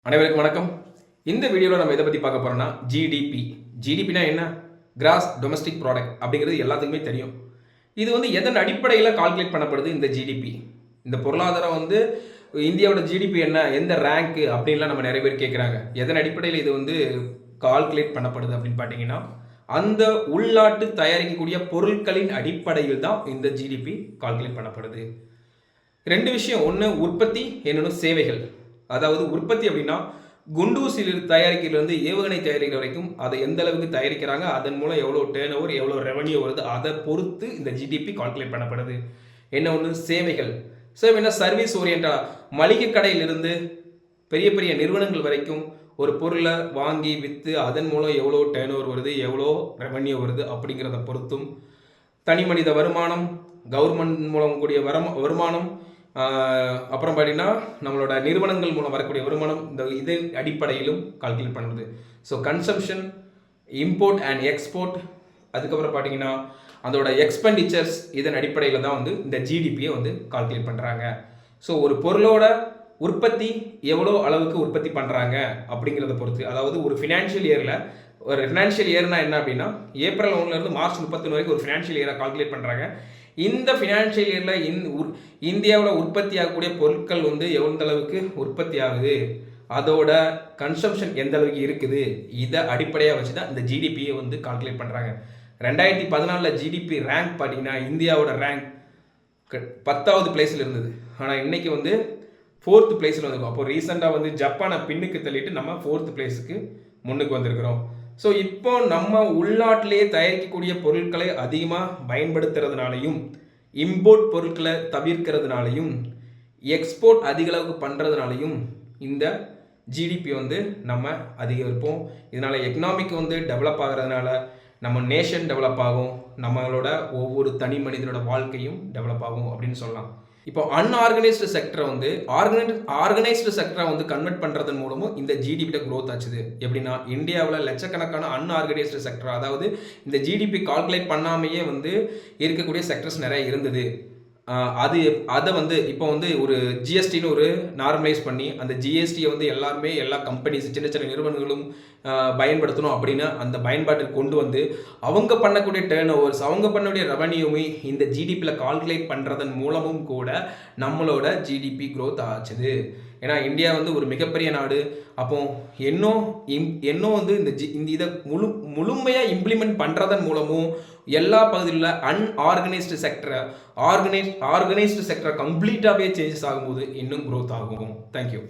அனைவருக்கும் வணக்கம். இந்த வீடியோவில் நம்ம எதை பற்றி பார்க்க போகிறோம்னா ஜிடிபி. ஜிடிபினா என்ன? கிராஸ் டொமஸ்டிக் ப்ராடக்ட் அப்படிங்கிறது எல்லாத்துக்குமே தெரியும். இது எதன் அடிப்படையில் கால்குலேட் பண்ணப்படுது? இந்த ஜிடிபி, இந்த பொருளாதாரம் இந்தியாவோட ஜிடிபி என்ன, எந்த ரேங்க்கு அப்படின்லாம் நம்ம நிறைய பேர் கேட்குறாங்க. எதன் அடிப்படையில் இது கால்குலேட் பண்ணப்படுது அப்படின்னு பார்த்தீங்கன்னா, அந்த உள்நாட்டு தயாரிக்கக்கூடிய பொருட்களின் அடிப்படையில் தான் இந்த ஜிடிபி கால்குலேட் பண்ணப்படுது. ரெண்டு விஷயம், ஒன்று உற்பத்தி, இன்னொன்று சேவைகள். அதாவது உற்பத்தி அப்படின்னா குண்டூசில் தயாரிக்கிறதுலேருந்து ஏவுகணை தயாரிக்கிற வரைக்கும் அதை எந்த அளவுக்கு தயாரிக்கிறாங்க, அதன் மூலம் எவ்வளோ டேர்ன் ஓவர், எவ்வளோ ரெவன்யூ வருது, அதை பொறுத்து இந்த ஜிடிபி கால்குலேட் பண்ணப்படுது. என்ன ஒன்று சேவைகள். என்ன சர்வீஸ் ஓரியன்டா, மளிகை கடையிலிருந்து பெரிய பெரிய நிறுவனங்கள் வரைக்கும் ஒரு பொருளை வாங்கி விற்று அதன் மூலம் எவ்வளோ டேர்ன் ஓவர் வருது, எவ்வளோ ரெவன்யூ வருது அப்படிங்கிறத பொறுத்தும், தனி மனித வருமானம், கவர்மெண்ட் மூலம் கூடிய வருமானம், அப்புறம் பார்த்தீங்கன்னா நம்மளோட நிறுவனங்கள் மூலம் வரக்கூடிய வருமானம், இந்த இது அடிப்படையிலும் கால்குலேட் பண்ணுறது. So consumption, import and export, அதுக்கப்புறம் பார்த்தீங்கன்னா அதோட எக்ஸ்பெண்டிச்சர்ஸ், இதன் அடிப்படையில் தான் இந்த ஜிடிபியை கால்குலேட் பண்ணுறாங்க. ஸோ ஒரு பொருளோட உற்பத்தி எவ்வளோ அளவுக்கு உற்பத்தி பண்ணுறாங்க அப்படிங்கிறத பொறுத்து, அதாவது ஒரு ஃபினான்ஷியல் இயரில், ஒரு ஃபினான்ஷியல் இயர்னா என்ன அப்படின்னா ஏப்ரல் 1 மார்ச் 31 வரைக்கும் ஒரு ஃபினான்ஷியல் இயரை கால்குலேட் பண்ணுறாங்க. இந்த ஃபினான்ஷியல் இயரில் இந்தியாவில் உற்பத்தி ஆகக்கூடிய பொருட்கள் எந்த அளவுக்கு உற்பத்தி ஆகுது, அதோட கன்சம்ஷன் எந்த அளவுக்கு இருக்குது, இதை அடிப்படையாக வச்சு தான் இந்த ஜிடிபியை கால்குலேட் பண்ணுறாங்க. 2014 ஜிடிபி ரேங்க் பார்த்தீங்கன்னா இந்தியாவோட ரேங்க் 10வது பிளேஸில் இருந்தது. ஆனால் இன்னைக்கு 4th பிளேஸில் வந்திருக்கும். அப்போ ரீசெண்டாக ஜப்பானை பின்னுக்கு தள்ளிட்டு நம்ம 4th பிளேஸுக்கு முன்னுக்கு வந்திருக்கிறோம். ஸோ இப்போ நம்ம உள்நாட்டிலேயே தயாரிக்கக்கூடிய பொருட்களை அதிகமாக பயன்படுத்துறதுனாலையும், இம்போர்ட் பொருட்களை தவிர்க்கிறதுனாலையும், எக்ஸ்போர்ட் அதிக அளவுக்கு பண்ணுறதுனாலையும் இந்த ஜிடிபி நம்ம அதிகரிப்போம். இதனால் எக்கனாமிக் டெவலப் ஆகிறதுனால நம்ம நேஷன் டெவலப் ஆகும், நம்மளோட ஒவ்வொரு தனி மனிதனோட வாழ்க்கையும் டெவலப் ஆகும் அப்படின்னு சொல்லலாம். இப்போ அன்ஆர்கனைஸ்டு செக்டரை ஆர்கனைஸ்டு செக்டரை கன்வெர்ட் பண்ணுறதன் மூலமும் இந்த ஜிடிபியில் க்ரோத் ஆச்சுது. எப்படின்னா இந்தியாவில் லட்சக்கணக்கான அன்ஆர்கனைஸ்டு செக்டர், அதாவது இந்த ஜிடிபி கால்குலேட் பண்ணாமையே இருக்கக்கூடிய செக்டர்ஸ் நிறைய இருந்தது. அதை இப்போ ஒரு ஜிஎஸ்டின்னு ஒரு நார்மலைஸ் பண்ணி அந்த ஜிஎஸ்டியை எல்லாருமே எல்லா கம்பெனிஸ், சின்ன சின்ன நிறுவனங்களும் பயன்படுத்தணும் அப்படின்னு அந்த பயன்பாட்டுக்கு கொண்டு அவங்க பண்ணக்கூடிய டேர்ன் ஓவர்ஸ், அவங்க பண்ணக்கூடிய ரெவன்யூமே இந்த ஜிடிபியில் கால்குலேட் பண்ணுறதன் மூலமும் கூட நம்மளோட ஜிடிபி க்ரோத் ஆச்சுது. ஏன்னா இந்தியா ஒரு மிகப்பெரிய நாடு. அப்போ இன்னும் இந்த இதை முழுமையாக இம்ப்ளிமெண்ட் பண்ணுறதன் மூலமும் எல்லா பகுதியில் அன்ஆர்கனைஸ்டு செக்டரை ஆர்கனைஸ்டு செக்டரை கம்ப்ளீட்டாகவே சேஞ்சஸ் ஆகும்போது இன்னும் க்ரோத் ஆகும். தேங்க்யூ.